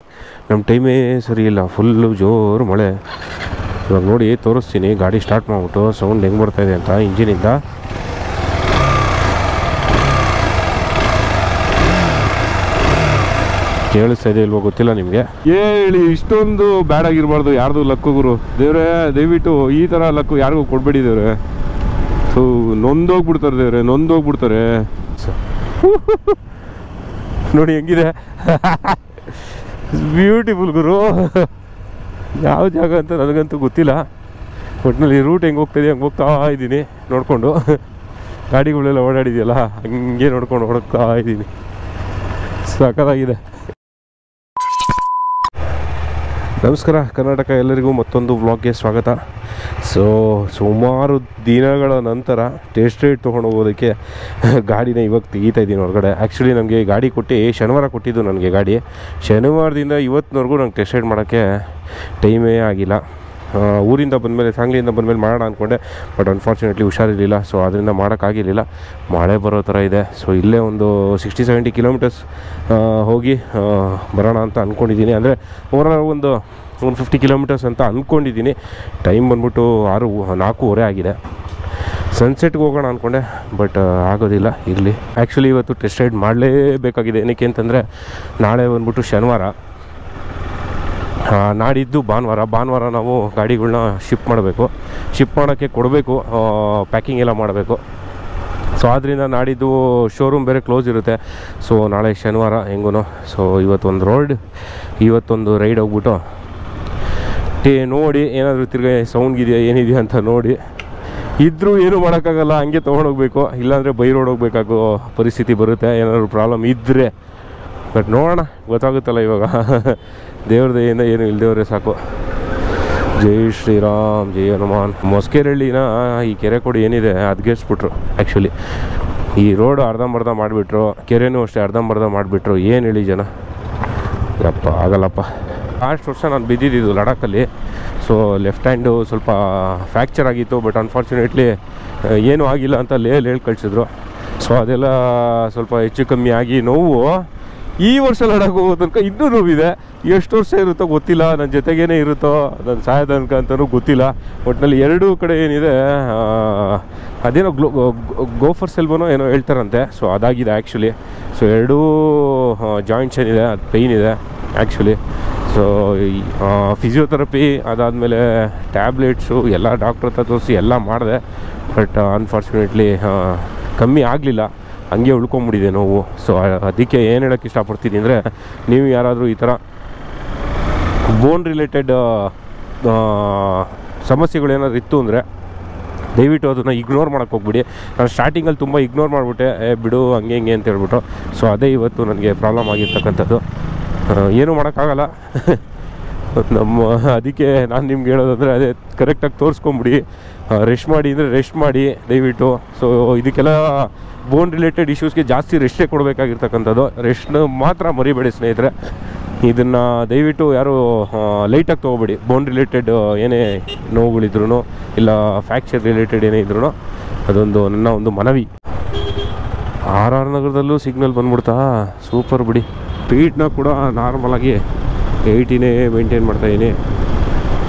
ನಮ್ಮ ಟೈಮೇ ಸರಿ ಇಲ್ಲ, ಫುಲ್ಲು ಜೋರು ಮಳೆ. ಇವಾಗ ನೋಡಿ ತೋರಿಸ್ತೀನಿ ಗಾಡಿ ಸ್ಟಾರ್ಟ್ ಮಾಡಿಬಿಟ್ಟು ಸೌಂಡ್ ಹೆಂಗೆ ಬರ್ತಾಯಿದೆ ಅಂತ ಇಂಜಿನಿಂದ. ಕೇಳಿಸ್ತಾ ಇದೆ ಇಲ್ವೋ ಗೊತ್ತಿಲ್ಲ ನಿಮಗೆ. ಹೇಳಿ ಇಷ್ಟೊಂದು ಬ್ಯಾಡ್ ಆಗಿರಬಾರ್ದು ಯಾರ್ದು ಲಕ್ಕು ಗುರು. ದೇವ್ರೆ ದಯವಿಟ್ಟು ಈ ಥರ ಲಕ್ಕು ಯಾರಿಗೂ ಕೊಡ್ಬೇಡಿ ದೇವ್ರೆ. ಸೊ ನೊಂದೋಗ್ಬಿಡ್ತಾರೆ ದೇವ್ರೆ, ನೊಂದೋಗ್ಬಿಡ್ತಾರೆ. ನೋಡಿ ಹೆಂಗಿದೆ, ಬ್ಯೂಟಿಫುಲ್ ಗುರು. ಯಾವ ಜಾಗ ಅಂತ ನನಗಂತೂ ಗೊತ್ತಿಲ್ಲ, ಒಟ್ಟಿನಲ್ಲಿ ರೂಟ್ ಹೆಂಗೆ ಹೋಗ್ತಾಯಿದೆ ಹಂಗೆ ಹೋಗ್ತಾ ಇದ್ದೀನಿ ನೋಡಿಕೊಂಡು. ಗಾಡಿಗಳೆಲ್ಲ ಓಡಾಡಿದೆಯಲ್ಲ ಹಂಗೆ ನೋಡ್ಕೊಂಡು ಓಡೋಗ್ತಾ ಇದ್ದೀನಿ. ಸಖತ್ತಾಗಿದೆ. ನಮಸ್ಕಾರ ಕರ್ನಾಟಕ, ಎಲ್ಲರಿಗೂ ಮತ್ತೊಂದು ವ್ಲಾಗ್ಗೆ ಸ್ವಾಗತ. ಸೊ ಸುಮಾರು ದಿನಗಳ ನಂತರ ಟೆಸ್ಟ್ ರೈಡ್ ತೊಗೊಂಡು ಹೋಗೋದಕ್ಕೆ ಗಾಡಿನ ಇವಾಗ ತೆಗೀತಾ ಇದ್ದೀನಿ ಹೊರಗಡೆ. ಆ್ಯಕ್ಚುಲಿ ನನಗೆ ಗಾಡಿ ಕೊಟ್ಟು ಶನಿವಾರ ಕೊಟ್ಟಿದ್ದು ನನಗೆ ಗಾಡಿ. ಶನಿವಾರದಿಂದ ಇವತ್ತಿನವರೆಗೂ ನಂಗೆ ಟೆಸ್ಟ್ ರೈಡ್ ಮಾಡೋಕ್ಕೆ ಟೈಮೇ ಆಗಿಲ್ಲ. ಊರಿಂದ ಬಂದಮೇಲೆ ಸಾಂಗ್ಲಿಯಿಂದ ಬಂದಮೇಲೆ ಮಾಡೋಣ ಅಂದ್ಕೊಂಡೆ, ಬಟ್ ಅನ್ಫಾರ್ಚುನೇಟ್ಲಿ ಹುಷಾರಿರಲಿಲ್ಲ. ಸೊ ಅದರಿಂದ ಮಾಡೋಕ್ಕಾಗಿರಲಿಲ್ಲ, ಮಳೆ ಬರೋ ಥರ ಇದೆ. ಸೊ ಇಲ್ಲೇ ಒಂದು 60-70 ಕಿಲೋಮೀಟರ್ಸ್ ಹೋಗಿ ಬರೋಣ ಅಂತ ಅಂದ್ಕೊಂಡಿದ್ದೀನಿ. ಅಂದರೆ ಓವರಾಲ್ ಒಂದು 50 ಕಿಲೋಮೀಟರ್ಸ್ ಅಂತ ಅಂದ್ಕೊಂಡಿದ್ದೀನಿ. ಟೈಮ್ ಬಂದ್ಬಿಟ್ಟು 4:15 ಆಗಿದೆ. ಸನ್ಸೆಟ್ಗೆ ಹೋಗೋಣ ಅಂದ್ಕೊಂಡೆ, ಬಟ್ ಆಗೋದಿಲ್ಲ. ಇರಲಿ, ಆ್ಯಕ್ಚುಲಿ ಇವತ್ತು ಟೆಸ್ಟ್ ರೈಡ್ ಮಾಡಲೇಬೇಕಾಗಿದೆ. ಏನಕ್ಕೆ ಅಂತಂದರೆ ನಾಳೆ ಬಂದ್ಬಿಟ್ಟು ಶನಿವಾರ, ನಾಡಿದ್ದು ಭಾನುವಾರ ನಾವು ಗಾಡಿಗಳನ್ನ ಶಿಫ್ಟ್ ಮಾಡೋಕ್ಕೆ ಕೊಡಬೇಕು, ಪ್ಯಾಕಿಂಗ್ ಎಲ್ಲ ಮಾಡಬೇಕು. ಸೊ ಆದ್ದರಿಂದ ನಾಡಿದ್ದು ಶೋರೂಮ್ ಬೇರೆ ಕ್ಲೋಸ್ ಇರುತ್ತೆ. ಸೊ ನಾಳೆ ಶನಿವಾರ ಹೆಂಗೂ. ಸೊ ಇವತ್ತೊಂದು ರೈಡ್ ಹೋಗ್ಬಿಟ್ಟು ನೋಡಿ ಏನಾದರೂ ತಿರ್ಗಿ ಸೌಂಡ್ಗಿದೆಯಾ ಏನಿದೆಯಾ ಅಂತ ನೋಡಿ. ಇದ್ದರೂ ಏನೂ ಮಾಡೋಕ್ಕಾಗಲ್ಲ, ಹಂಗೆ ತೊಗೊಂಡೋಗ್ಬೇಕು. ಇಲ್ಲಾಂದರೆ ಬೈ ರೋಡ್ ಹೋಗ್ಬೇಕಾಗೋ ಪರಿಸ್ಥಿತಿ ಬರುತ್ತೆ ಏನಾದರೂ ಪ್ರಾಬ್ಲಮ್ ಇದ್ದರೆ. ಬಟ್ ನೋಡೋಣ, ಗೊತ್ತಾಗುತ್ತಲ್ಲ ಇವಾಗ. ದೇವ್ರ ದಯೆಯಿಂದ ಏನು ಇಲ್ದೇವ್ರೆ ಸಾಕು. ಜೈ ಶ್ರೀರಾಮ್, ಜೈ ಹನುಮಾನ್. ಮೊಸ್ಕೆರಳ್ಳಿನ ಈ ಕೆರೆ ಕೊಡಿ ಏನಿದೆ ಅದ್ಗೆಸ್ಬಿಟ್ರು. ಆ್ಯಕ್ಚುಲಿ ಈ ರೋಡು ಅರ್ಧಂಬರ್ಧ ಮಾಡಿಬಿಟ್ರು, ಕೆರೆನೂ ಅಷ್ಟೇ ಅರ್ಧಂಬರ್ಧ ಮಾಡಿಬಿಟ್ರು. ಏನು ಹೇಳಿ ಜನ, ಯಪ್ಪ ಆಗಲ್ಲಪ್ಪ. ಲಾಸ್ಟ್ ವರ್ಷ ನಾನು ಬಿದ್ದಿದ್ದು ಲಡಾಖಲ್ಲಿ. ಸೊ ಲೆಫ್ಟ್ ಹ್ಯಾಂಡು ಸ್ವಲ್ಪ ಫ್ರ್ಯಾಕ್ಚರ್ ಆಗಿತ್ತು, ಬಟ್ ಅನ್ಫಾರ್ಚುನೇಟ್ಲಿ ಏನೂ ಆಗಿಲ್ಲ ಅಂತ ಹೇಳಿ ಕಳಿಸಿದ್ರು. ಸೊ ಅದೆಲ್ಲ ಸ್ವಲ್ಪ ಹೆಚ್ಚು ಕಮ್ಮಿ ಆಗಿ ನೋವು ಈ ವರ್ಷ ಲಡಾಖ್ ಹೋಗೋ ತನಕ ಇನ್ನೂ ನೋವಿದೆ. ಎಷ್ಟು ವರ್ಷ ಇರುತ್ತೋ ಗೊತ್ತಿಲ್ಲ, ನನ್ನ ಜೊತೆಗೇನೆ ಇರುತ್ತೋ ನನ್ನ ಸಾಯ ತನಕ ಅಂತಲೂ ಗೊತ್ತಿಲ್ಲ. ಒಟ್ಟಿನಲ್ಲಿ ಎರಡೂ ಕಡೆ ಏನಿದೆ, ಅದೇನೋ ಗೋಫರ್ ಸೆಲ್ಬೋನೋ ಏನೋ ಹೇಳ್ತಾರಂತೆ. ಸೊ ಅದಾಗಿದೆ ಆ್ಯಕ್ಚುಲಿ. ಸೊ ಎರಡೂ ಜಾಯಿಂಟ್ಸ್ ಏನಿದೆ ಅದು ಪೇಯ್ನ್ ಇದೆ ಆ್ಯಕ್ಚುಲಿ. ಸೊ ಫಿಸಿಯೋಥೆರಪಿ ಅದಾದಮೇಲೆ ಟ್ಯಾಬ್ಲೆಟ್ಸು ಎಲ್ಲ ಡಾಕ್ಟ್ರ್ ಹತ್ರ ತೋರಿಸಿ ಎಲ್ಲ ಮಾಡಿದೆ, ಬಟ್ ಅನ್ಫಾರ್ಚುನೇಟ್ಲಿ ಕಮ್ಮಿ ಆಗಲಿಲ್ಲ, ಹಂಗೆ ಉಳ್ಕೊಂಬಿಟ್ಟಿದೆ ನೋವು. ಸೊ ಅದಕ್ಕೆ ಏನು ಹೇಳೋಕ್ಕೆ ಇಷ್ಟಪಡ್ತೀನಿ ಅಂದರೆ, ನೀವು ಯಾರಾದರೂ ಈ ಥರ ಬೋನ್ ರಿಲೇಟೆಡ್ ಸಮಸ್ಯೆಗಳೇನಾದ್ರು ಇತ್ತು ಅಂದರೆ ದಯವಿಟ್ಟು ಅದನ್ನು ಇಗ್ನೋರ್ ಮಾಡೋಕ್ಕೆ ಹೋಗ್ಬಿಡಿ. ನಾನು ಸ್ಟಾರ್ಟಿಂಗಲ್ಲಿ ತುಂಬ ಇಗ್ನೋರ್ ಮಾಡಿಬಿಟ್ಟೆ, ಬಿಡು ಹಂಗೆ ಹಿಂಗೆ ಅಂತ ಹೇಳ್ಬಿಟ್ಟು. ಸೊ ಅದೇ ಇವತ್ತು ನನಗೆ ಪ್ರಾಬ್ಲಮ್ ಆಗಿರ್ತಕ್ಕಂಥದ್ದು. ಏನೂ ಮಾಡೋಕ್ಕಾಗಲ್ಲ ಅದಕ್ಕೆ ನಾನು ನಿಮ್ಗೆ ಹೇಳೋದಂದರೆ ಅದೇ ಕರೆಕ್ಟಾಗಿ ತೋರಿಸ್ಕೊಂಬಿಡಿ. ರೆಸ್ಟ್ ಮಾಡಿ ಅಂದರೆ ರೆಸ್ಟ್ ಮಾಡಿ ದಯವಿಟ್ಟು. ಸೊ ಇದಕ್ಕೆಲ್ಲ ಬೋನ್ ರಿಲೇಟೆಡ್ ಇಶ್ಯೂಸ್ಗೆ ಜಾಸ್ತಿ ರೆಸ್ಟೇ ಕೊಡಬೇಕಾಗಿರ್ತಕ್ಕಂಥದ್ದು. ರೆಸ್ಟ್ನ ಮಾತ್ರ ಮರಿಬೇಡಿ ಸ್ನೇಹಿತರೆ. ಇದನ್ನು ದಯವಿಟ್ಟು ಯಾರು ಲೈಟಾಗಿ ತೊಗೋಬೇಡಿ. ಬೋನ್ ರಿಲೇಟೆಡ್ ಏನೇ ನೋವುಗಳಿದ್ರೂ ಇಲ್ಲ ಫ್ರ್ಯಾಕ್ಚರ್ ರಿಲೇಟೆಡ್ ಏನೇ ಇದ್ರೂ ಅದೊಂದು ನನ್ನ ಒಂದು ಮನವಿ. RR ನಗರದಲ್ಲೂ ಸಿಗ್ನಲ್ ಬಂದ್ಬಿಡ್ತಾ, ಸೂಪರ್ ಬಿಡಿ. ಸ್ಪೀಡ್ನ ಕೂಡ ನಾರ್ಮಲಾಗಿ 80ನೇ ಮೇಂಟೈನ್ ಮಾಡ್ತಾಯಿದ್ದೀನಿ,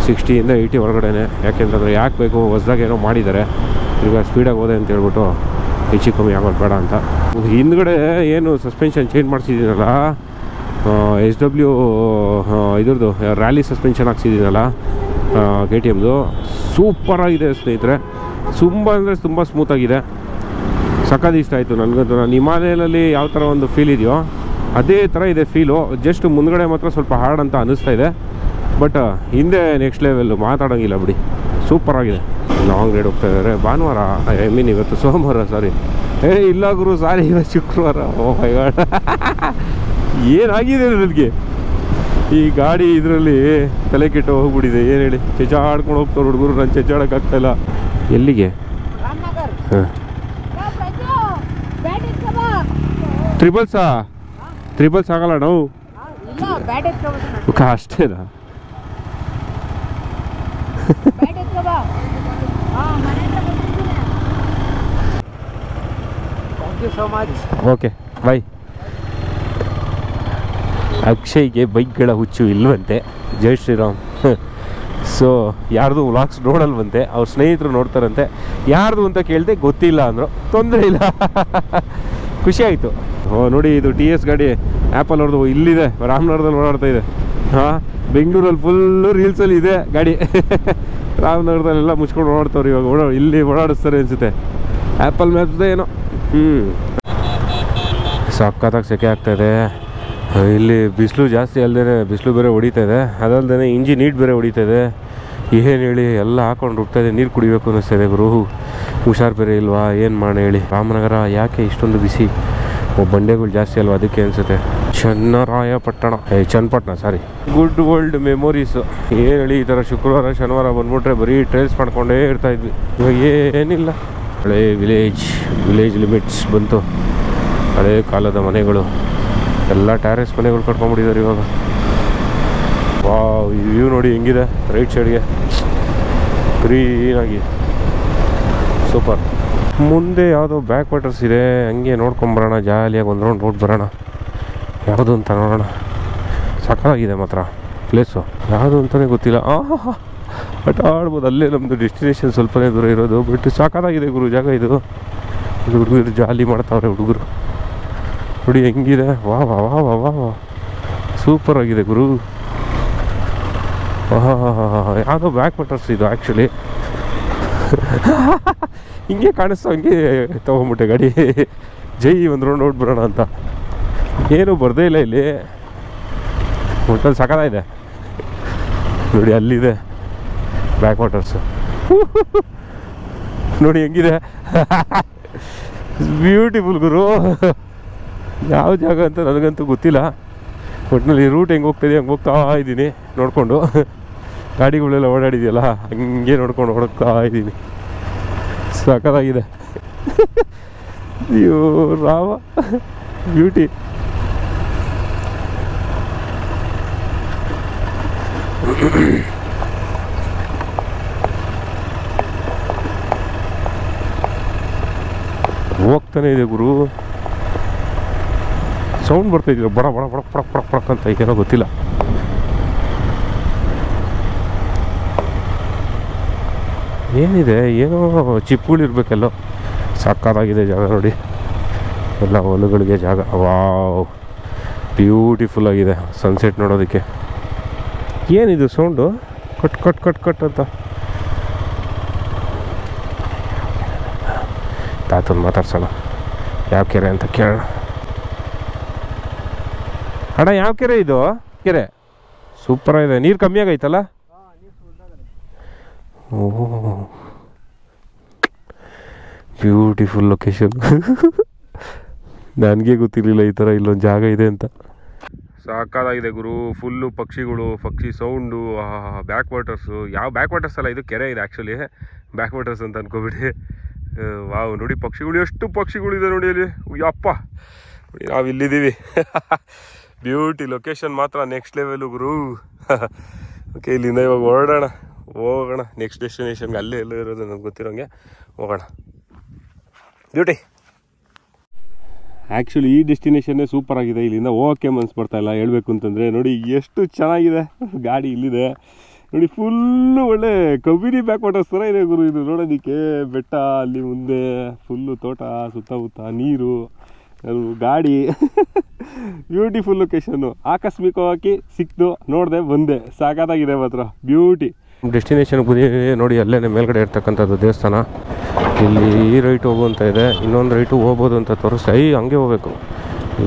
60ಇಂದ 80 ಹೊರಗಡೆನೆ. ಯಾಕೆಂತಂದರೆ ಯಾಕೆ ಬೇಕು, ಹೊಸ್ದಾಗಿ ಏನೋ ಮಾಡಿದ್ದಾರೆ, ಈಗ ಸ್ಪೀಡಾಗಿ ಹೋದೆ ಅಂತ ಹೇಳ್ಬಿಟ್ಟು ಹೆಚ್ಚು ಕಮ್ಮಿ ಆಗೋದು ಬೇಡ ಅಂತ. ಹಿಂದ್ಗಡೆ ಏನು ಸಸ್ಪೆನ್ಷನ್ ಚೇಂಜ್ ಮಾಡಿಸಿದ್ದೀನಲ್ಲ, SW ಇದ್ರದ್ದು ರ್ಯಾಲಿ ಸಸ್ಪೆನ್ಷನ್ ಹಾಕ್ಸಿದ್ದೀನಲ್ಲ KTMದು, ಸೂಪರಾಗಿದೆ ಸ್ನೇಹಿತರೆ. ತುಂಬ ಅಂದರೆ ತುಂಬ ಸ್ಮೂತಾಗಿದೆ, ಸಖತ್ ಇಷ್ಟ ಆಯಿತು ನನಗಂತೂ. ನಾನು ಹಿಮಾಲಯನಲ್ಲಿ ಯಾವ ಥರ ಒಂದು ಫೀಲ್ ಇದೆಯೋ ಅದೇ ಥರ ಇದೆ ಫೀಲು. ಜಸ್ಟ್ ಮುಂದ್ಗಡೆ ಮಾತ್ರ ಸ್ವಲ್ಪ ಹಾರ್ಡ್ ಅಂತ ಅನ್ನಿಸ್ತಾ ಇದೆ, ಬಟ್ ಹಿಂದೆ ನೆಕ್ಸ್ಟ್ ಲೆವೆಲ್ಲು ಮಾತಾಡೋಂಗಿಲ್ಲ ಬಿಡಿ. ಸೂಪರಾಗಿದೆ. ಲಾಂಗ್ ರೈಡ್ ಹೋಗ್ತಾ ಇದ್ದಾರೆ. ಭಾನುವಾರ, ಇವತ್ತು ಸೋಮವಾರ, ಸಾರಿ ಇಲ್ಲ ಗುರು, ಸಾರಿ ಇವತ್ತು ಶುಕ್ರವಾರ. ಓ ಮೈ ಗಾಡ್, ಏನಾಗಿದೆ ನನಗೆ ಈ ಗಾಡಿ ಇದರಲ್ಲಿ ತಲೆ ಕೆಟ್ಟು ಹೋಗ್ಬಿಟ್ಟಿದೆ. ಏನು ಹೇಳಿ, ಚೆಚಾಡ್ಕೊಂಡು ಹೋಗ್ತಾರೆ ಹುಡುಗರು, ನಾನು ಚೆಚಾಡೋಕ್ಕಾಗ್ತಾಯಿಲ್ಲ. ಎಲ್ಲಿಗೆ? ಹಾಂ, ತ್ರಿಬಲ್ಸ್ ಆಗಲ್ಲ ನಾವು ಅಷ್ಟೇನಾ? Okay bye. ಅಕ್ಷಯ್ಗೆ ಬೈಕ್ಗಳ ಹುಚ್ಚು ಇಲ್ವಂತೆ, ಜೈ ಶ್ರೀರಾಮ್. ಸೊ ಯಾರ್ದು ವ್ಲಾಗ್ಸ್ ನೋಡಲ್ವಂತೆ, ಅವ್ರ ಸ್ನೇಹಿತರು ನೋಡ್ತಾರಂತೆ. ಯಾರ್ದು ಅಂತ ಕೇಳಿದೆ, ಗೊತ್ತಿಲ್ಲ ಅಂದರು. ತೊಂದರೆ ಇಲ್ಲ, ಖುಷಿ ಆಯಿತು. ನೋಡಿ ಇದು ಟಿ ಎಸ್ ಗಾಡಿ ಆ್ಯಪಲ್ ಅವ್ರದ್ದು ಇಲ್ಲಿದೆ, ರಾಮನಗರದಲ್ಲಿ ಓಡಾಡ್ತಾ ಇದೆ. ಹಾಂ, ಬೆಂಗಳೂರಲ್ಲಿ ಫುಲ್ಲು ರೀಲ್ಸಲ್ಲಿ ಇದೆ ಗಾಡಿ. ರಾಮನಗರದಲ್ಲೆಲ್ಲ ಮುಚ್ಕೊಂಡು ಓಡಾಡ್ತವ್ರು ಇವಾಗ. ಇಲ್ಲಿ ಓಡಾಡಿಸ್ತಾರೆ ಅನಿಸುತ್ತೆ, ಆ್ಯಪಲ್ ಮ್ಯಾಪ್ಸ್ದೆ ಏನೋ. ಸಖತ್ತಾಗಿ ಸೆಕೆ ಆಗ್ತಾಯಿದೆ ಇಲ್ಲಿ. ಬಿಸಿಲು ಜಾಸ್ತಿ ಅಲ್ಲದೆ ಬಿಸಿಲು ಬೇರೆ ಹೊಡಿತಾ ಇದೆ, ಅದಲ್ಲದೆ ಇಂಜಿನ್ ಹೀಟ್ ಬೇರೆ ಹೊಡಿತಾ ಇದೆ. ಏನು ಹೇಳಿ, ಎಲ್ಲ ಹಾಕೊಂಡು ಹೋಗ್ತಾಯಿದೆ. ನೀರು ಕುಡಿಬೇಕು ಅನ್ನಿಸ್ತಾಯಿದೆ ಗುರು. ಹುಷಾರು ಬೇರೆ ಇಲ್ವಾ, ಏನು ಮಾಡಿ ಹೇಳಿ. ರಾಮನಗರ ಯಾಕೆ ಇಷ್ಟೊಂದು ಬಿಸಿ? ಬಂಡೆಗಳು ಜಾಸ್ತಿ ಅಲ್ವಾ, ಅದಕ್ಕೆ ಅನಿಸುತ್ತೆ. Channarayapatna, Channapatna sorry. Good old memories. ಏನು ಹೇಳಿ, ಈ ಥರ ಶುಕ್ರವಾರ ಶನಿವಾರ ಬಂದ್ಬಿಟ್ರೆ ಬರೀ ಟ್ರೇಲ್ಸ್ ಮಾಡ್ಕೊಂಡೇ ಇರ್ತಾಯಿದ್ವಿ. ಇವಾಗ ಏನಿಲ್ಲ, ಹಳೆ ವಿಲೇಜ್ ಲಿಮಿಟ್ಸ್ ಬಂತು. ಹಳೆ ಕಾಲದ ಮನೆಗಳು ಎಲ್ಲ ಟ್ಯಾರೆಸ್ ಮನೆಗಳು ಕಟ್ಕೊಂಡ್ಬಿಟ್ಟಿದ್ದಾರೆ ಇವಾಗ. ವಾವ್, ಈ ವ್ಯೂ ನೋಡಿ ಹೆಂಗಿದೆ ರೈಟ್ ಸೈಡ್ಗೆ, ಗ್ರೀನಾಗಿ ಸೂಪರ್. ಮುಂದೆ ಯಾವುದೋ ಬ್ಯಾಕ್ ವಾಟರ್ಸ್ ಇದೆ, ಹಂಗೆ ನೋಡ್ಕೊಂಬರೋಣ, ಜಾಲಿಯಾಗಿ ಒಂದು ರೌಂಡ್ ರೋಡ್ ಬರೋಣ. ಯಾವುದು ಅಂತ ನೋಡೋಣ. ಸಖತ್ತಾಗಿದೆ ಮಾತ್ರ ಪ್ಲೇಸು, ಯಾವುದು ಅಂತಲೇ ಗೊತ್ತಿಲ್ಲ. ಆಟ ಆಡ್ಬೋದು, ಅಲ್ಲೇ ನಮ್ಮದು ಡೆಸ್ಟಿನೇಷನ್ ಸ್ವಲ್ಪನೇ ದೂರ ಇರೋದು. ಬಟ್ ಸಖತ್ತಾಗಿದೆ ಗುರು ಜಾಗ ಇದು. ಹುಡುಗರು ಜಾಲಿ ಮಾಡ್ತಾವ್ರೆ ಹುಡುಗರು, ನೋಡಿ ಹೆಂಗಿದೆ. ವಾ ವಾ ವಾ ವಾ ವಾ ವಾ, ಸೂಪರ್ ಆಗಿದೆ ಗುರು. ಯಾವುದೋ ಬ್ಯಾಕ್ ವಾಟರ್ಸ್ ಇದು ಆ್ಯಕ್ಚುಲಿ. ಹಿಂಗೆ ಕಾಣಿಸ್ತಾ ಹಂಗೆ ತೊಗೊಂಬಿಟ್ಟೆ ಗಾಡಿ. ಜೈ ಒಂದು ರೌಂಡ್ ನೋಡ್ಬಿಡೋಣ ಅಂತ. ಏನೂ ಬರ್ದೇ ಇಲ್ಲ ಇಲ್ಲಿ, ಒಟ್ಟಲ್ಲಿ ಸಖತ್ತಾಗಿದೆ ನೋಡಿ. ಅಲ್ಲಿದೆ ಬ್ಯಾಕ್ ವಾಟರ್ಸು, ನೋಡಿ ಹೆಂಗಿದೆ. ಬ್ಯೂಟಿಫುಲ್ ಗುರು. ಯಾವ ಜಾಗ ಅಂತ ನನಗಂತೂ ಗೊತ್ತಿಲ್ಲ. ಒಟ್ಟಿನಲ್ಲಿ ರೂಟ್ ಹೆಂಗೆ ಹೋಗ್ತಾಯಿದೆ ಹಂಗೆ ಹೋಗ್ತಾ ಇದ್ದೀನಿ ನೋಡಿಕೊಂಡು. ಗಾಡಿಗಳೆಲ್ಲ ಓಡಾಡಿದೆಯಲ್ಲ, ಹಂಗೆ ನೋಡ್ಕೊಂಡು ಓಡೋಗ್ತಾ ಇದ್ದೀನಿ. ಸಖತ್ತಾಗಿದೆ. ಅಯ್ಯೋ ರಾಮ, ಬ್ಯೂಟಿ. ಹೋಗ್ತಾನೆ ಇದೆ ಗುರು. ಸೌಂಡ್ ಬರ್ತಾ ಇದೆಯಲ್ಲ, ಬಡ ಬಡ ಬಡ ಪಡಕ್ ಪಡಕ್ ಪಡಕ್ ಅಂತ, ಈಗೇನೋ ಗೊತ್ತಿಲ್ಲ. ಏನಿದೆ, ಏನೋ ಚಿಪ್ಪುಗಳಿರ್ಬೇಕೆಲ್ಲೋ. ಸಕ್ಕತ್ತಾಗಿದೆ ಜಾಗ ನೋಡಿ, ಎಲ್ಲ ಹೊಲಗಳಿಗೆ ಜಾಗ. ವಾವ್, ಬ್ಯೂಟಿಫುಲ್ ಆಗಿದೆ ಸನ್ಸೆಟ್ ನೋಡೋದಕ್ಕೆ. ಏನಿದು sound, cut cut cut cut ಅಂತ. ತಾತನ ಮಾತಾಡ್ಸೋಣ, ಯಾವ ಕೆರೆ ಅಂತ ಕೇಳೋಣ. ಅಣ್ಣ ಯಾವ ಕೆರೆ ಇದು? ಕೆರೆ ಸೂಪರಾಗಿದೆ, ನೀರು ಕಮ್ಮಿ ಆಗೈತಲ್ಲ. ಓಹ್, ಬ್ಯೂಟಿಫುಲ್ ಲೊಕೇಶನ್. ನನಗೆ ಗೊತ್ತಿರಲಿಲ್ಲ ಈ ಥರ ಇಲ್ಲೊಂದು ಜಾಗ ಇದೆ ಅಂತ. ಸಾಕಾಗಿದೆ ಗುರು. ಫುಲ್ಲು ಪಕ್ಷಿಗಳು, ಪಕ್ಷಿ ಸೌಂಡು, ಬ್ಯಾಕ್ ವಾಟರ್ಸು. ಯಾವ ಬ್ಯಾಕ್ ವಾಟರ್ಸ್ ಅಲ್ಲ, ಇದು ಕೆರೆ ಇದೆ ಆ್ಯಕ್ಚುಲಿ. ಬ್ಯಾಕ್ ವಾಟರ್ಸ್ ಅಂತ ಅನ್ಕೋಬಿಡಿ. ವಾವ್, ನೋಡಿ ಪಕ್ಷಿಗಳು, ಎಷ್ಟು ಪಕ್ಷಿಗಳಿದೆ ನೋಡಿ ಅಲ್ಲಿ. ಯಪ್ಪ, ನಾವು ಇಲ್ಲಿದ್ದೀವಿ. ಬ್ಯೂಟಿ ಲೊಕೇಶನ್ ಮಾತ್ರ ನೆಕ್ಸ್ಟ್ ಲೆವೆಲು ಗುರು. ಓಕೆ, ಇಲ್ಲಿಂದ ಇವಾಗ ಹೋಗೋಣ ನೆಕ್ಸ್ಟ್ ಡೆಸ್ಟಿನೇಷನ್ಗೆ. ಅಲ್ಲೇ ಎಲ್ಲೋ ಇರೋದು ನನಗೆ ಗೊತ್ತಿರೋಂಗೆ ಹೋಗೋಣ. ಬ್ಯೂಟಿ. ಆ್ಯಕ್ಚುಲಿ ಈ ಡೆಸ್ಟಿನೇಷನ್ನೇ ಸೂಪರ್ ಆಗಿದೆ. ಇಲ್ಲಿಂದ ಹೋಗೋಕ್ಕೆ ಮನ್ಸು ಬರ್ತಾಯಿಲ್ಲ ಹೇಳಬೇಕು ಅಂತಂದರೆ. ನೋಡಿ ಎಷ್ಟು ಚೆನ್ನಾಗಿದೆ ಗಾಡಿ ಇಲ್ಲಿದೆ ನೋಡಿ. ಫುಲ್ಲು ಒಳ್ಳೆ ಕಬಿನಿ ಬ್ಯಾಕ್ ವಾಟರ್ಸ್ ಥರ ಇದೆ ಗುರು ಇದು ನೋಡೋದಕ್ಕೆ. ಬೆಟ್ಟ ಅಲ್ಲಿ ಮುಂದೆ ಫುಲ್ಲು ತೋಟ, ಸುತ್ತಮುತ್ತ ನೀರು, ಗಾಡಿ. Beautiful location. ಆಕಸ್ಮಿಕವಾಗಿ ಸಿಕ್ತು, ನೋಡಿದೆ, ಬಂದೆ. ಸಾಕಾಗಿದೆ ಮಾತ್ರ, ಬ್ಯೂಟಿ. ಡೆಸ್ಟಿನೇಷನ್ಗೆ ಬಂದಿದ್ದೀವಿ ನೋಡಿ. ಅಲ್ಲೇ ಮೇಲ್ಗಡೆ ಇರ್ತಕ್ಕಂಥದ್ದು ದೇವಸ್ಥಾನ. ಇಲ್ಲಿ ಈ ರೈಟ್ ಹೋಗುವಂತ ಇದೆ, ಇನ್ನೊಂದು ರೈಟು ಹೋಗ್ಬೋದು ಅಂತ ತೋರಿಸ್ತಾ. ಹಂಗೆ ಹೋಗ್ಬೇಕು.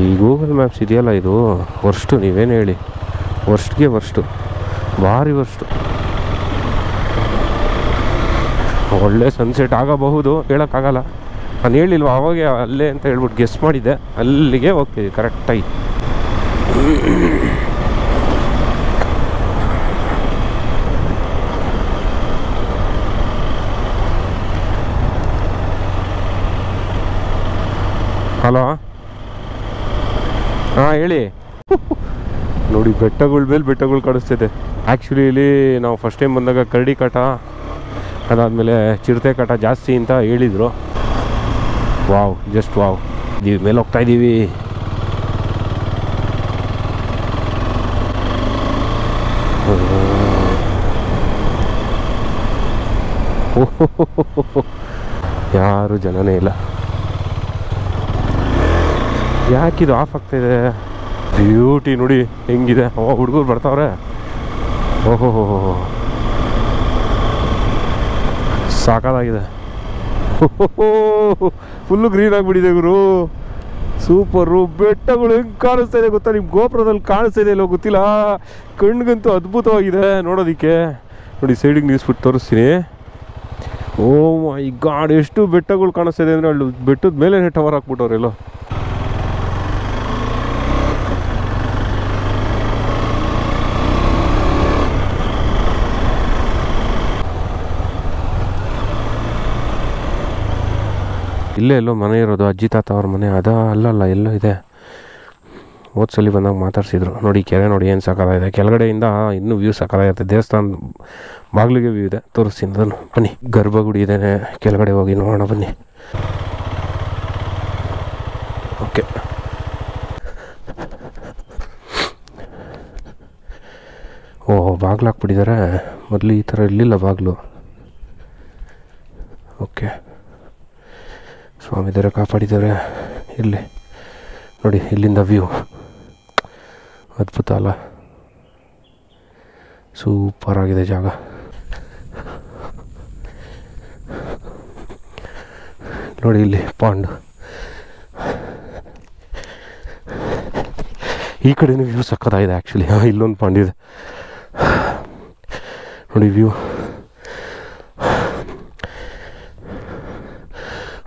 ಈ ಗೂಗಲ್ ಮ್ಯಾಪ್ಸ್ ಇದೆಯಲ್ಲ, ಇದು ವರ್ಸ್ಟು. ನೀವೇನು ಹೇಳಿ, ವರ್ಸ್ಟ್ಗೆ ವರ್ಸ್ಟು, ಭಾರಿ ವರ್ಸ್ಟು. ಒಳ್ಳೆ ಸನ್ಸೆಟ್ ಆಗಬಹುದು, ಹೇಳೋಕ್ಕಾಗಲ್ಲ. ನಾನು ಹೇಳಿಲ್ವ ಅವಾಗ ಅಲ್ಲೇ ಅಂತ ಹೇಳ್ಬಿಟ್ಟು ಗೆಸ್ ಮಾಡಿದ್ದೆ. ಅಲ್ಲಿಗೆ ಹೋಗ್ತೀವಿ ಕರೆಕ್ಟಾಗಿ. ಹಲೋ, ಹಾಂ ಹೇಳಿ. ನೋಡಿ ಬೆಟ್ಟಗಳ ಮೇಲೆ ಬೆಟ್ಟಗಳು ಕಾಣಿಸ್ತಿದೆ. ಆ್ಯಕ್ಚುಲಿ ಇಲ್ಲಿ ನಾವು ಫಸ್ಟ್ ಟೈಮ್ ಬಂದಾಗ ಕರಡಿ ಕಾಟ, ಅದಾದಮೇಲೆ ಚಿರತೆ ಕಾಟ ಜಾಸ್ತಿ ಅಂತ ಹೇಳಿದರು. Wow, just wow. ಮೇಲೆ ಹೋಗ್ತಾ ಇದ್ದೀವಿ. ಓಹೋ, ಯಾರು ಜನನೇ ಇಲ್ಲ. ಯಾಕಿದು ಆಫ್ ಆಗ್ತಾಯಿದೆ? ಬ್ಯೂಟಿ ನೋಡಿ ಹೆಂಗಿದೆ. ಹುಡುಗರು ಬರ್ತಾವ್ರೆ. ಓಹೋ, ಸಾಕಾಗಿದೆ. ಫುಲ್ಲು ಗ್ರೀನ್ ಆಗಿಬಿಟ್ಟಿದೆ ಗುರು. ಸೂಪರು. ಬೆಟ್ಟಗಳು ಹೆಂಗೆ ಕಾಣಿಸ್ತಾ ಇದೆ ಗೊತ್ತಾ? ನಿಮ್ಮ ಗೋಪುರದಲ್ಲಿ ಕಾಣಿಸ್ತಾ ಇದೆ ಇಲ್ಲೋ ಗೊತ್ತಿಲ್ಲ. ಕಣ್ಗಂತೂ ಅದ್ಭುತವಾಗಿದೆ ನೋಡೋದಕ್ಕೆ. ನೋಡಿ ಸೈಡಿಗೆ ನಿಲ್ಲಿಸ್ಬಿಟ್ಟು ತೋರಿಸ್ತೀನಿ. ಓ ಮೈ ಗಾಡ್, ಎಷ್ಟು ಬೆಟ್ಟಗಳು ಕಾಣಿಸ್ತಾ ಇದೆ ಅಂದರೆ ಅಲ್ಲಿ ಬೆಟ್ಟದ ಮೇಲೆ ಟವರ್ ಹಾಕ್ಬಿಟ್ಟವ್ರೆಲ್ಲೋ. ಇಲ್ಲೇ ಎಲ್ಲೋ ಮನೆ ಇರೋದು, ಅಜ್ಜಿ ತಾತ ಅವ್ರ ಮನೆ. ಅಲ್ಲಲ್ಲ ಎಲ್ಲೋ ಇದೆ. ಓದ್ಸಲಿ ಬಂದಾಗ ಮಾತಾಡ್ಸಿದ್ರು. ನೋಡಿ ಕೆರೆ ನೋಡಿ ಏನು ಸಾಕಾಗಿದೆ. ಕೆಳಗಡೆಯಿಂದ ಇನ್ನೂ ವ್ಯೂ ಸಾಕಾಗಿರುತ್ತೆ. ದೇವಸ್ಥಾನ ಬಾಗಿಲಿಗೆ ವ್ಯೂ ಇದೆ, ತೋರಿಸ್ತೀನಿ ಅದನ್ನು. ಬನ್ನಿ, ಗರ್ಭಗುಡಿ ಇದೇನೆ, ಕೆಳಗಡೆ ಹೋಗಿ ನೋಡೋಣ ಬನ್ನಿ. ಓಕೆ, ಓಹ್ ಬಾಗಿಲು ಹಾಕ್ಬಿಟ್ಟಿದ್ದಾರೆ. ಮೊದಲು ಈ ಥರ ಇರಲಿಲ್ಲ ಬಾಗಿಲು. ಓಕೆ, ಸ್ವಾಮಿ ದೇವರ ಕಾಪಾಡಿದ್ದಾರೆ. ಇಲ್ಲಿ ನೋಡಿ, ಇಲ್ಲಿಂದ ವ್ಯೂ ಅದ್ಭುತ ಅಲ್ಲ? ಸೂಪರ್ ಆಗಿದೆ ಜಾಗ. ನೋಡಿ ಇಲ್ಲಿ ಪಾಂಡ್, ಈ ಕಡೆನೂ ವ್ಯೂ ಸಕ್ಕತ್ತಾಗಿದೆ ಆ್ಯಕ್ಚುಲಿ. ಇಲ್ಲೊಂದು ಪಾಂಡ್ ಇದೆ ನೋಡಿ ವ್ಯೂ.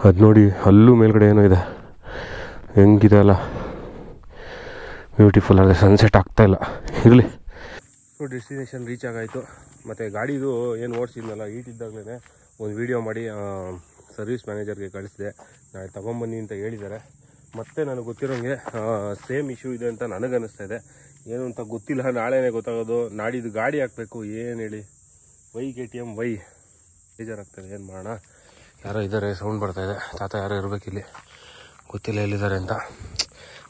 ಅದು ನೋಡಿ ಅಲ್ಲೂ ಮೇಲ್ಗಡೆ ಏನೋ ಇದೆ. ಹೆಂಗಿದೆ ಅಲ್ಲ, ಬ್ಯೂಟಿಫುಲ್ ಆಗಿದೆ. ಸನ್ಸೆಟ್ ಆಗ್ತಾಯಿಲ್ಲ. ಇರಲಿ, ಡೆಸ್ಟಿನೇಷನ್ ರೀಚ್ ಆಗಾಯಿತು. ಮತ್ತು ಗಾಡಿದು ಏನು ಓಡಿಸಿದ್ನಲ್ಲ ಈಟಿದ್ದಾಗಲೇ ಒಂದು ವೀಡಿಯೋ ಮಾಡಿ ಸರ್ವಿಸ್ ಮ್ಯಾನೇಜರ್ಗೆ ಕಳಿಸಿದೆ. ನಾಳೆ ತೊಗೊಂಬನ್ನಿ ಅಂತ ಹೇಳಿದ್ದಾರೆ. ಮತ್ತು ನನಗೆ ಗೊತ್ತಿರೋಂಗೆ ಸೇಮ್ ಇಶ್ಯೂ ಇದೆ ಅಂತ ನನಗನ್ನಿಸ್ತಾ ಇದೆ. ಏನು ಅಂತ ಗೊತ್ತಿಲ್ಲ, ನಾಳೆನೇ ಗೊತ್ತಾಗೋದು. ನಾಡಿದ್ದು ಗಾಡಿ ಹಾಕಬೇಕು. ಏನು ಹೇಳಿ, ವೈ KTM ವೈ ಬೇಜಾರಾಗ್ತದೆ. ಏನು ಮಾಡೋಣ? ಯಾರೋ ಇದ್ದಾರೆ, ಸೌಂಡ್ ಬರ್ತಾಯಿದೆ. ತಾತ ಯಾರೋ ಇರಬೇಕಿಲ್ಲಿ, ಗೊತ್ತಿಲ್ಲ ಎಲ್ಲಿದ್ದಾರೆ ಅಂತ.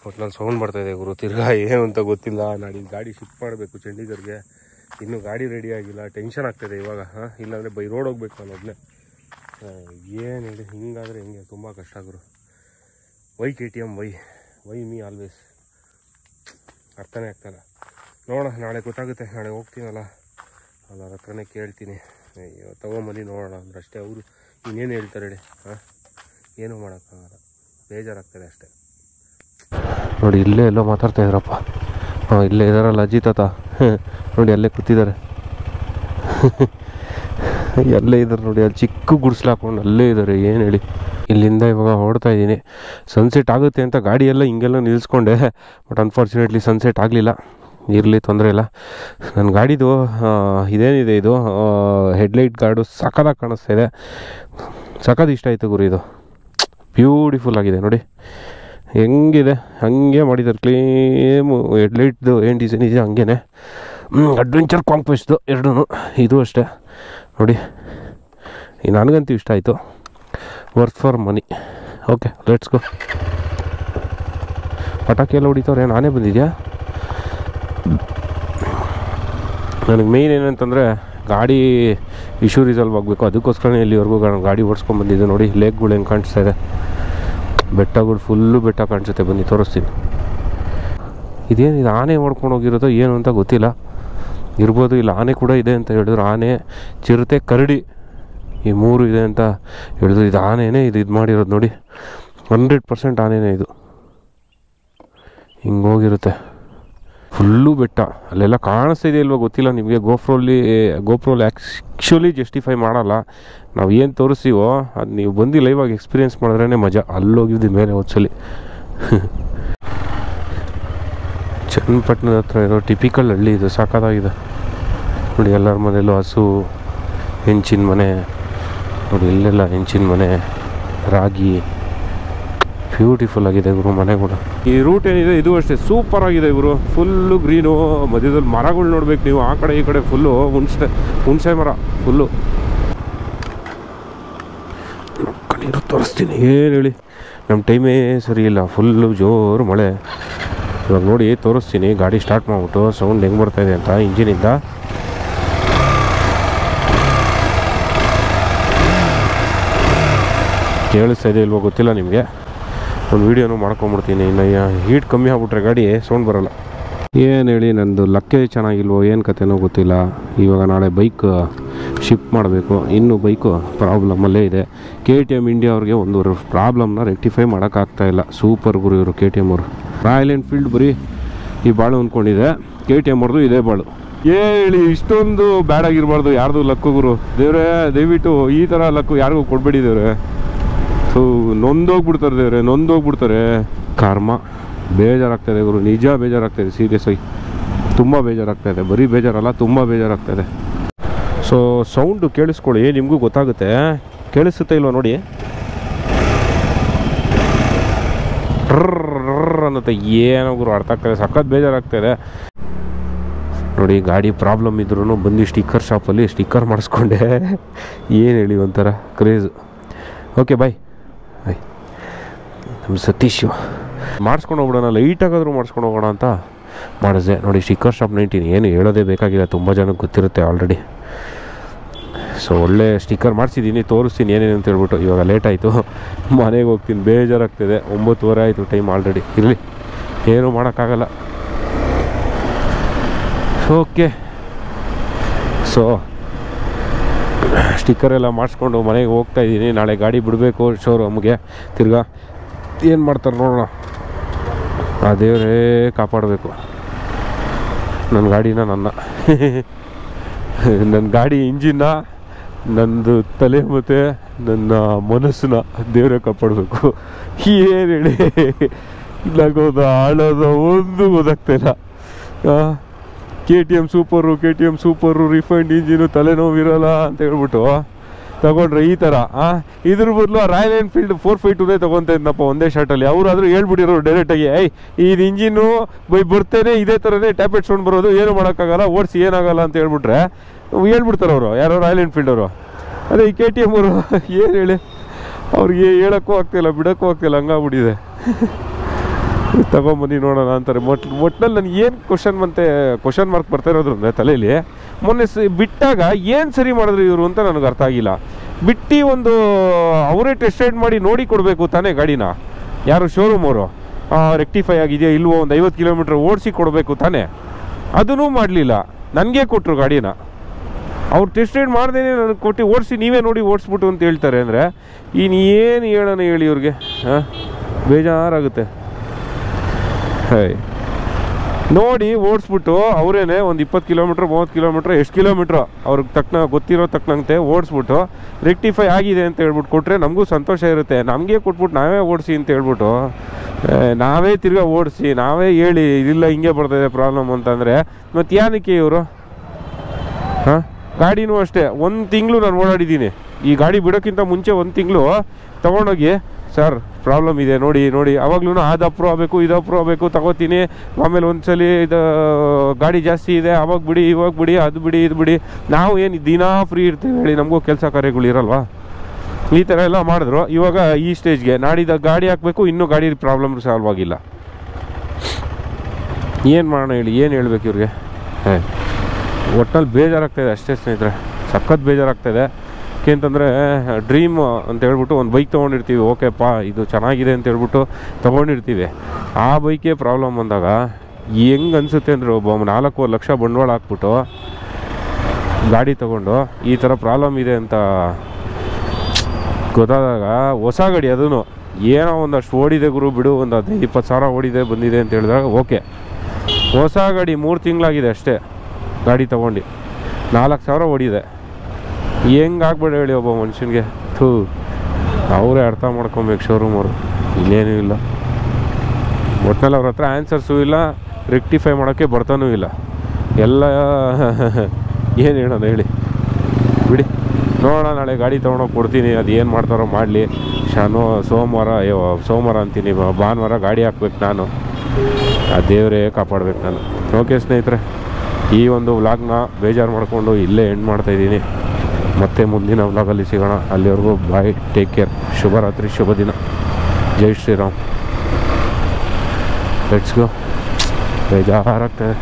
ಒಟ್ಟಿನಲ್ಲಿ ಸೌಂಡ್ ಬರ್ತಾಯಿದೆ ಗುರು. ತಿರ್ಗಾ ಏನು ಅಂತ ಗೊತ್ತಿಲ್ಲ. ನಾಡಿದ್ದು ಗಾಡಿ ಶಿಫ್ಟ್ ಮಾಡಬೇಕು ಚಂಡೀಗಢಗೆ. ಇನ್ನೂ ಗಾಡಿ ರೆಡಿ ಆಗಿಲ್ಲ. ಟೆನ್ಷನ್ ಆಗ್ತಾಯಿದೆ ಇವಾಗ. ಇಲ್ಲಾಂದರೆ ಬೈ ರೋಡ್ ಹೋಗ್ಬೇಕು ನಾನು ಒಬ್ಬನೇ. ಏನು ಹೇಳಿ, ಹಿಂಗಾದರೆ ಹೆಂಗೆ? ತುಂಬ ಕಷ್ಟ ಗುರು. Why KTM why me always. ಅರ್ಥನೇ ಆಗ್ತಾಯಿಲ್ಲ. ನೋಡೋಣ, ನಾಳೆ ಗೊತ್ತಾಗುತ್ತೆ. ನಾಳೆ ಹೋಗ್ತೀನಲ್ಲ, ಅವ್ರ ಹತ್ರನೇ ಕೇಳ್ತೀನಿ. ಅಯ್ಯೋ ತೊಗೊಂಬನ್ನಿ ನೋಡೋಣ ಅಂದ್ರೆ ಅಷ್ಟೇ. ಅವರು ಇನ್ನೇನು ಹೇಳ್ತಾರೆ ಹೇಳಿ? ಏನೂ ಮಾಡೋಕ್ಕಾಗಲ್ಲ, ಬೇಜಾರಾಗ್ತದೆ ಅಷ್ಟೇ. ನೋಡಿ ಇಲ್ಲೇ ಎಲ್ಲೋ ಮಾತಾಡ್ತಾಯಿದ್ರಪ್ಪ. ಇಲ್ಲೇ ಇದ್ದಾರಲ್ಲ ಅಜ್ಜಿ ತಾತ. ನೋಡಿ ಅಲ್ಲೇ ಕೂತಿದ್ದಾರೆ. ಅಲ್ಲೇ ಇದ್ದಾರೆ ನೋಡಿ, ಅಲ್ಲಿ ಚಿಕ್ಕ ಗುಡಿಸ್ಲು ಹಾಕೊಂಡು ಅಲ್ಲೇ ಇದ್ದಾರೆ. ಏನು ಹೇಳಿ, ಇಲ್ಲಿಂದ ಇವಾಗ ಹೊರಡ್ತಾ ಇದ್ದೀನಿ. ಸನ್ಸೆಟ್ ಆಗುತ್ತೆ ಅಂತ ಗಾಡಿಯೆಲ್ಲ ಹಿಂಗೆಲ್ಲ ನಿಲ್ಲಿಸ್ಕೊಂಡೆ. ಬಟ್ ಅನ್ಫಾರ್ಚುನೇಟ್ಲಿ ಸನ್ಸೆಟ್ ಆಗಲಿಲ್ಲ. ಇರಲಿ, ತೊಂದರೆ ಇಲ್ಲ. ನನ್ನ ಗಾಡಿದು ಇದೇನಿದೆ, ಇದು ಹೆಡ್ಲೈಟ್ ಗಾರ್ಡು ಸಖತ್ತಾಗಿ ಕಾಣಿಸ್ತಾ ಇದೆ. ಸಖತ್ ಇಷ್ಟ ಆಯಿತು ಗುರು. ಇದು ಬ್ಯೂಟಿಫುಲ್ ಆಗಿದೆ ನೋಡಿ, ಹೆಂಗಿದೆ ಹಂಗೆ ಮಾಡಿದ್ದಾರೆ. ಕ್ಲೇಮು ಹೆಡ್ಲೈಟ್ದು ಏನು ಡಿಸೈನ್ ಇದೆ ಹಂಗೇ. ಅಡ್ವೆಂಚರ್ ಕಾಂಕ್ವೆಸ್ಟ್ದು ಎರಡೂ ಇದು ಅಷ್ಟೇ ನೋಡಿ. ನನಗಂತೂ ಇಷ್ಟ ಆಯಿತು. Worth for money. Okay, let's go. ಪಟಾಕಿ ಎಲ್ಲ ಹೊಡಿತವ್ರೆ. ನಾನೇ ಬಂದಿದ್ಯಾ? ನನಗೆ ಮೇಯ್ನ್ ಏನಂತಂದರೆ ಗಾಡಿ ಇಶ್ಯೂ ರಿಸಾಲ್ವ್ ಆಗಬೇಕು. ಅದಕ್ಕೋಸ್ಕರನೇ ಇಲ್ಲಿವರೆಗೂ ಗಾಡಿ ಓಡಿಸ್ಕೊಂಡ್ಬಂದಿದ್ದೆ. ನೋಡಿ ಲೇಕ್ಗಳು ಹೆಂಗೆ ಕಾಣಿಸ್ತಾ ಇದೆ. ಬೆಟ್ಟಗಳು ಫುಲ್ಲು ಬೆಟ್ಟ ಕಾಣಿಸುತ್ತೆ. ಬನ್ನಿ ತೋರಿಸ್ತೀನಿ. ಇದೇನಿದು, ಆನೆ ಮಾಡ್ಕೊಂಡು ಹೋಗಿರೋದು ಏನು ಅಂತ ಗೊತ್ತಿಲ್ಲ. ಇರ್ಬೋದು. ಇಲ್ಲ ಆನೆ ಕೂಡ ಇದೆ ಅಂತ ಹೇಳಿದ್ರು. ಆನೆ, ಚಿರತೆ, ಕರಡಿ ಈ ಮೂರು ಇದೆ ಅಂತ ಹೇಳಿದ್ರು. ಇದು ಆನೆನೇ ಇದು ಮಾಡಿರೋದು ನೋಡಿ. 100% ಆನೆನೇ ಇದು. ಹಿಂಗೆ ಹೋಗಿರುತ್ತೆ. ಫುಲ್ಲು ಬೆಟ್ಟ. ಅಲ್ಲೆಲ್ಲ ಕಾಣಿಸ್ತಾ ಇದೆ ಇಲ್ವೋ ಗೊತ್ತಿಲ್ಲ ನಿಮಗೆ. ಗೋಪ್ರೋಲಿ ಆ್ಯಕ್ಚುಲಿ ಜಸ್ಟಿಫೈ ಮಾಡಲ್ಲ. ನಾವು ಏನು ತೋರಿಸ್ತೀವೋ ಅದು ನೀವು ಬಂದು ಲೈವಾಗಿ ಎಕ್ಸ್ಪೀರಿಯೆನ್ಸ್ ಮಾಡಿದ್ರೇ ಮಜಾ. ಅಲ್ಲೋಗಿದ್ದು ಮೇಲೆ ಒಂದ್ಸಲಿ. ಚನ್ನಪಟ್ಟಣದ ಹತ್ರ ಇರೋ ಟಿಪಿಕಲ್ ಹಳ್ಳಿ ಇದು. ಸಾಕಾಗಿದೆ ನೋಡಿ. ಎಲ್ಲರ ಮನೆಯಲ್ಲೂ ಹಸು, ಹೆಂಚಿನ ಮನೆ ನೋಡಿ. ಇಲ್ಲೆಲ್ಲ ಹೆಂಚಿನ ಮನೆ, ರಾಗಿ. ಬ್ಯೂಟಿಫುಲ್ ಆಗಿದೆ ಗುರು ಮನೆ ಕೂಡ. ಈ ರೂಟ್ ಏನಿದೆ ಇದು ಅಷ್ಟೇ ಸೂಪರ್ ಆಗಿದೆ ಗುರು. ಫುಲ್ಲು ಗ್ರೀನು, ಮಧ್ಯದಲ್ಲಿ ಮರಗಳು ನೋಡ್ಬೇಕು ನೀವು. ಆ ಕಡೆ ಈ ಕಡೆ ಫುಲ್ಲು ಹುಣಸೆ ಮರ ಫುಲ್ಲು. ನೀರು ತೋರಿಸ್ತೀನಿ. ಏನು ಹೇಳಿ, ನಮ್ಮ ಟೈಮೇ ಸರಿ ಇಲ್ಲ. ಫುಲ್ಲು ಜೋರು ಮಳೆ. ಇವಾಗ ನೋಡಿ ತೋರಿಸ್ತೀನಿ. ಗಾಡಿ ಸ್ಟಾರ್ಟ್ ಮಾಡಿಬಿಟ್ಟು ಸೌಂಡ್ ಹೆಂಗೆ ಬರ್ತಾಯಿದೆ ಅಂತ ಇಂಜಿನಿಂದ. ಕೇಳಿಸ್ತಾ ಇದೆ ಇಲ್ವೋ ಗೊತ್ತಿಲ್ಲ ನಿಮಗೆ. ಒಂದು ವೀಡಿಯೋನು ಮಾಡ್ಕೊಂಬಿಡ್ತೀನಿ. ಇನ್ನು ಹೀಟ್ ಕಮ್ಮಿ ಆಗ್ಬಿಟ್ರೆ ಗಾಡಿ ಸೌಂಡ್ ಬರೋಲ್ಲ. ಏನು ಹೇಳಿ, ನಂದು ಲಕ್ಕೆ ಚೆನ್ನಾಗಿಲ್ವೋ ಏನು ಕತೆನೋ ಗೊತ್ತಿಲ್ಲ. ಇವಾಗ ನಾಳೆ ಬೈಕ್ ಶಿಫ್ಟ್ ಮಾಡಬೇಕು. ಇನ್ನೂ ಬೈಕು ಪ್ರಾಬ್ಲಮಲ್ಲೇ ಇದೆ. KTM ಇಂಡಿಯಾ ಅವ್ರಿಗೆ ಒಂದು ಪ್ರಾಬ್ಲಮ್ನ ರೆಕ್ಟಿಫೈ ಮಾಡೋಕ್ಕಾಗ್ತಾಯಿಲ್ಲ. ಸೂಪರ್ ಗುರು ಇವರು KTM ಅವರು. ರಾಯಲ್ ಎನ್ಫೀಲ್ಡ್ ಬರೀ ಈ ಬಾಳು ಅಂದ್ಕೊಂಡಿದೆ, KTM ಅವ್ರದ್ದು ಇದೇ ಬಾಳು. ಹೇಳಿ ಇಷ್ಟೊಂದು ಬ್ಯಾಡ್ ಆಗಿರಬಾರ್ದು ಯಾರ್ದು ಲಕ್ಕು ಗುರು. ದೇವ್ರೆ ದಯವಿಟ್ಟು ಈ ಥರ ಲಕ್ಕು ಯಾರಿಗೂ ಕೊಡಬೇಡಿ ದೇವ್ರೆ. ಸೊ ನೊಂದೋಗ್ಬಿಡ್ತಾರೆ ದೇವ್ರೆ, ನೊಂದೋಗ್ಬಿಡ್ತಾರೆ. ಕರ್ಮ. ಬೇಜಾರಾಗ್ತಾಯಿದೆ ಗುರು, ನಿಜ ಬೇಜಾರಾಗ್ತಾಯಿದೆ. ಸೀರಿಯಸ್ ಆಗಿ ತುಂಬ ಬೇಜಾರಾಗ್ತಾಯಿದೆ. ಬರೀ ಬೇಜಾರಲ್ಲ, ತುಂಬ ಬೇಜಾರಾಗ್ತಾಯಿದೆ. ಸೊ ಸೌಂಡು ಕೇಳಿಸ್ಕೊಳ್ಳಿ, ನಿಮಗೂ ಗೊತ್ತಾಗುತ್ತೆ. ಕೇಳಿಸುತ್ತೆ ಇಲ್ವ ನೋಡಿ, ಅನ್ನತ್ತೆ. ಏನೋ ಗುರು ಅರ್ಥ ಆಗ್ತಾಯಿದೆ, ಸಖತ್ ಬೇಜಾರಾಗ್ತಾಯಿದೆ ನೋಡಿ. ಗಾಡಿ ಪ್ರಾಬ್ಲಮ್ ಇದ್ರೂ ಬಂದು ಸ್ಟಿಕ್ಕರ್ ಶಾಪಲ್ಲಿ ಸ್ಟಿಕ್ಕರ್ ಮಾಡಿಸ್ಕೊಂಡೆ. ಏನು ಹೇಳಿ, ಒಂಥರ ಕ್ರೇಜ್. ಓಕೆ ಬಾಯ್ ಬಾಯ್. ನಮ್ಮ ಸತೀಶು ಮಾಡಿಸ್ಕೊಂಡು ಹೋಗ್ಬಿಡೋಣ, ಲೈಟಾಗಾದರೂ ಮಾಡಿಸ್ಕೊಂಡು ಹೋಗೋಣ ಅಂತ ಮಾಡಿದೆ ನೋಡಿ. ಸ್ಟಿಕ್ಕರ್ ಶಾಪ್ 19 ಏನು ಹೇಳೋದೇ ಬೇಕಾಗಿಲ್ಲ, ತುಂಬ ಜನಕ್ಕೆ ಗೊತ್ತಿರುತ್ತೆ ಆಲ್ರೆಡಿ. ಸೊ ಒಳ್ಳೆ ಸ್ಟಿಕ್ಕರ್ ಮಾಡಿಸಿದ್ದೀನಿ, ತೋರಿಸ್ತೀನಿ ಏನೇನು ಅಂತ ಹೇಳ್ಬಿಟ್ಟು. ಇವಾಗ ಲೇಟ್ ಆಯಿತು, ಮನೆಗೆ ಹೋಗ್ತೀನಿ, ಬೇಜಾರಾಗ್ತಿದೆ. 9:30 ಆಯಿತು ಟೈಮ್ ಆಲ್ರೆಡಿ. ಇರಲಿ, ಏನೂ ಮಾಡೋಕ್ಕಾಗಲ್ಲ. ಓಕೆ, ಸೊ ಸ್ಟಿಕ್ಕರ್ ಎಲ್ಲ ಮಾಡಿಸ್ಕೊಂಡು ಮನೆಗೆ ಹೋಗ್ತಾಯಿದ್ದೀನಿ. ನಾಳೆ ಗಾಡಿ ಬಿಡಬೇಕು ಶೋರೂಮ್ಗೆ. ತಿರ್ಗಾ ಏನು ಮಾಡ್ತಾರೆ ನೋಡೋಣ. ಆ ದೇವರೇ ಕಾಪಾಡಬೇಕು ನನ್ನ ಗಾಡಿನ, ನನ್ನ ಗಾಡಿ ಇಂಜಿನ್ನ, ನಂದು ತಲೆ ಮತ್ತು ನನ್ನ ಮನಸ್ಸನ್ನ ದೇವರೇ ಕಾಪಾಡಬೇಕು. ಏನು ಹೇಳಿ, ನಗೋದು ಆಳೋದು ಒಂದು ಗೊತ್ತಾಗ್ತಾಯಿಲ್ಲ. KTM ಸೂಪರು ರಿಫೈಂಡ್ ಇಂಜಿನು, ತಲೆನೋವು ಇರೋಲ್ಲ ಅಂತ ಹೇಳ್ಬಿಟ್ಟು ತಗೊಂಡ್ರೆ ಈ ಥರ. ಇದ್ರ ಬದಲು ರಾಯಲ್ ಎನ್ಫೀಲ್ಡ್ 452 ತೊಗೊತಾ ಇದ್ನಪ್ಪ ಒಂದೇ ಶಾರ್ಟಲ್ಲಿ. ಅವರಾದರೂ ಹೇಳ್ಬಿಟ್ಟಿರೋರು ಡೈರೆಕ್ಟಾಗಿ, ಇದು ಇಂಜಿನ್ನು ಬರ್ತೇನೆ ಇದೇ ಥರನೇ ಟ್ಯಾಬ್ಲೆಟ್ ಸೌಂಡ್ ಬರೋದು, ಏನು ಮಾಡೋಕ್ಕಾಗಲ್ಲ, ಓಡಿಸಿ ಏನಾಗಲ್ಲ ಅಂತ ಹೇಳ್ಬಿಟ್ರೆ ಹೇಳ್ಬಿಡ್ತಾರೆ ಅವರು, ಯಾರೋ ರಾಯಲ್ ಎನ್ಫೀಲ್ಡ್ ಅವರು. ಅದೇ ಈ KTM ಅವರು ಏನು ಹೇಳಿ, ಅವ್ರಿಗೆ ಹೇಳೋಕ್ಕೂ ಆಗ್ತಾಯಿಲ್ಲ, ಬಿಡೋಕ್ಕೂ ಆಗ್ತಾಯಿಲ್ಲ, ಹಂಗಾಗ್ಬಿಟ್ಟಿದೆ. ತಗೊಂಬನ್ನಿ ನೋಡೋಣ ಅಂತಾರೆ. ಒಟ್ಟಿನಲ್ಲಿ ನನಗೆ ಏನು ಕ್ವಶನ್ ಮಾರ್ಕ್ ಬರ್ತಾ ಇರೋದು ಅಂದರೆ ತಲೆಯಲ್ಲಿ, ಮೊನ್ನೆ ಬಿಟ್ಟಾಗ ಏನು ಸರಿ ಮಾಡಿದ್ರು ಇವರು ಅಂತ ನನಗೆ ಅರ್ಥ ಆಗಿಲ್ಲ. ಬಿಟ್ಟು ಒಂದು ಅವರೇ ಟೆಸ್ಟ್ ರೈಡ್ ಮಾಡಿ ನೋಡಿ ಕೊಡಬೇಕು ತಾನೇ ಗಾಡಿನ, ಯಾರು ಶೋರೂಮ್ ಅವರು. ರೆಕ್ಟಿಫೈ ಆಗಿದೆಯಾ ಇಲ್ವೋ ಒಂದು 50 ಕಿಲೋಮೀಟ್ರ್ ಓಡಿಸಿ ಕೊಡಬೇಕು ತಾನೇ. ಅದನ್ನೂ ಮಾಡಲಿಲ್ಲ, ನನಗೆ ಕೊಟ್ಟರು ಗಾಡಿನ. ಅವ್ರು ಟೆಸ್ಟ್ ರೈಡ್ ಮಾಡ್ದೇನೆ ನನಗೆ ಕೊಟ್ಟು ಓಡಿಸಿ, ನೀವೇ ನೋಡಿ ಓಡಿಸ್ಬಿಟ್ಟು ಅಂತ ಹೇಳ್ತಾರೆ ಅಂದರೆ ಇನ್ನೇನು ಹೇಳೋಣ ಹೇಳಿ ಇವ್ರಿಗೆ. ಬೇಜಾರಾಗುತ್ತೆ. ನೋಡಿ ಓಡಿಸ್ಬಿಟ್ಟು ಅವರೇನೆ ಒಂದು 20 ಕಿಲೋಮೀಟ್ರ್ 30 ಕಿಲೋಮೀಟ್ರ್ ಎಷ್ಟು ಕಿಲೋಮೀಟ್ರ್ ಅವ್ರಿಗೆ ಗೊತ್ತಿರೋ ತಕ್ಕನಂತೆ ಓಡಿಸ್ಬಿಟ್ಟು ರೆಕ್ಟಿಫೈ ಆಗಿದೆ ಅಂತ ಹೇಳ್ಬಿಟ್ಟು ಕೊಟ್ಟರೆ ನಮಗೂ ಸಂತೋಷ ಇರುತ್ತೆ. ನಮಗೆ ಕೊಟ್ಬಿಟ್ಟು ನಾವೇ ಓಡಿಸಿ ಅಂತ ಹೇಳ್ಬಿಟ್ಟು ನಾವೇ ತಿರ್ಗಾ ಓಡಿಸಿ ನಾವೇ ಹೇಳಿ ಇಲ್ಲ ಹಿಂಗೆ ಬರ್ತಾಯಿದೆ ಪ್ರಾಬ್ಲಮ್ ಅಂತಂದರೆ ಮತ್ತು ಏನಕ್ಕೆ ಇವರು. ಗಾಡಿನೂ ಅಷ್ಟೇ, 1 ತಿಂಗಳು ನಾನು ಓಡಾಡಿದ್ದೀನಿ. ಈ ಗಾಡಿ ಬಿಡೋಕ್ಕಿಂತ ಮುಂಚೆ 1 ತಿಂಗಳು ತೊಗೊಂಡೋಗಿ, ಸರ್ ಪ್ರಾಬ್ಲಮ್ ಇದೆ ನೋಡಿ ಅವಾಗ್ಲೂ ಅದು ಅಪ್ರೂವ್ ಆಗಬೇಕು ಇದು ಅಪ್ರೂವ್ ಆಗಬೇಕು ತಗೋತೀನಿ, ಆಮೇಲೆ ಒಂದ್ಸಲಿ ಇದು ಗಾಡಿ ಜಾಸ್ತಿ ಇದೆ ಅವಾಗ ಬಿಡಿ ಇವಾಗ ಬಿಡಿ ಅದು ಬಿಡಿ ಇದು ಬಿಡಿ. ನಾವು ಏನು ದಿನಾ ಫ್ರೀ ಇರ್ತೀವಿ ಹೇಳಿ, ನಮಗೂ ಕೆಲಸ ಕಾರ್ಯಗಳು ಇರಲ್ವಾ. ಈ ಥರ ಎಲ್ಲ ಮಾಡಿದ್ರು. ಇವಾಗ ಈ ಸ್ಟೇಜ್ಗೆ ನಾಡಿದ ಗಾಡಿ ಹಾಕಬೇಕು, ಇನ್ನೂ ಗಾಡಿ ಪ್ರಾಬ್ಲಮ್ ಸಾಲ್ವ್ ಆಗಿಲ್ಲ. ಏನು ಮಾಡೋಣ ಹೇಳಿ, ಏನು ಹೇಳ್ಬೇಕು ಇವ್ರಿಗೆ. ಒಟ್ಟಿನಲ್ಲಿ ಬೇಜಾರಾಗ್ತಾಯಿದೆ ಅಷ್ಟೇ ಸ್ನೇಹಿತರೆ, ಸಖತ್ ಬೇಜಾರಾಗ್ತಾಯಿದೆ. ಯಾಕೆಂತಂದರೆ ಡ್ರೀಮ್ ಅಂತ ಹೇಳ್ಬಿಟ್ಟು ಒಂದು ಬೈಕ್ ತೊಗೊಂಡಿರ್ತೀವಿ, ಓಕೆಪ್ಪ ಇದು ಚೆನ್ನಾಗಿದೆ ಅಂತ ಹೇಳ್ಬಿಟ್ಟು ತೊಗೊಂಡಿರ್ತೀವಿ. ಆ ಬೈಕೇ ಪ್ರಾಬ್ಲಮ್ ಬಂದಾಗ ಹೆಂಗೆ ಅನಿಸುತ್ತೆ ಅಂದರೆ, ಒಬ್ಬ 4 ಲಕ್ಷ ಬಂಡವಾಳ ಹಾಕ್ಬಿಟ್ಟು ಗಾಡಿ ತೊಗೊಂಡು ಈ ಥರ ಪ್ರಾಬ್ಲಮ್ ಇದೆ ಅಂತ ಗೊತ್ತಾದಾಗ, ಹೊಸ ಗಾಡಿ ಅದೂ ಏನೋ ಒಂದಷ್ಟು ಓಡಿದೆ ಗುರು ಬಿಡು, ಒಂದು 15-20 ಸಾವಿರ ಓಡಿದೆ ಬಂದಿದೆ ಅಂತ ಹೇಳಿದಾಗ ಓಕೆ. ಹೊಸ ಗಾಡಿ 3 ತಿಂಗಳಾಗಿದೆ ಅಷ್ಟೇ ಗಾಡಿ ತೊಗೊಂಡು, 4 ಸಾವಿರ ಓಡಿದೆ. ಹೆಂಗೆ ಆಗ್ಬೇಡ ಹೇಳಿ ಒಬ್ಬ ಮನುಷ್ಯನಿಗೆ. ಅವರೇ ಅರ್ಥ ಮಾಡ್ಕೊಬೇಕು ಶೋರೂಮ್ ಅವರು, ಇನ್ನೇನೂ ಇಲ್ಲ. ಒಟ್ಟಿನಲ್ಲಿ ಅವ್ರ ಹತ್ರ ಆನ್ಸರ್ಸೂ ಇಲ್ಲ, ರೆಕ್ಟಿಫೈ ಮಾಡೋಕ್ಕೆ ಬರ್ತಾನೂ ಇಲ್ಲ. ಎಲ್ಲ ಏನು ಹೇಳೋಣ ಹೇಳಿ, ಬಿಡಿ ನೋಡೋಣ. ನಾಳೆ ಗಾಡಿ ತೊಗೊಂಡೋಗಿ ಕೊಡ್ತೀನಿ, ಅದು ಏನು ಮಾಡ್ತಾರೋ ಮಾಡಲಿ. ಸೋಮವಾರ ಅಂತೀನಿ, ಭಾನುವಾರ ಗಾಡಿ ಹಾಕ್ಬೇಕು ನಾನು. ಆ ದೇವರೇ ಕಾಪಾಡಬೇಕು ನಾನು. ಓಕೆ ಸ್ನೇಹಿತರೆ, ಈ ಒಂದು ವ್ಲಾಗ್ನ ಬೇಜಾರು ಮಾಡಿಕೊಂಡು ಇಲ್ಲೇ ಎಂಡ್ ಮಾಡ್ತಾಯಿದ್ದೀನಿ. ಮತ್ತೆ ಮುಂದಿನ ವ್ಲಾಗಲ್ಲಿ ಸಿಗೋಣ. ಅಲ್ಲಿವರೆಗೂ ಬಾಯ್, ಟೇಕ್ ಕೇರ್, ಶುಭರಾತ್ರಿ, ಶುಭ ದಿನ, ಜೈ ಶ್ರೀರಾಮ್. Let's go. ಬೇಜಾರಾಗ್ತದೆ.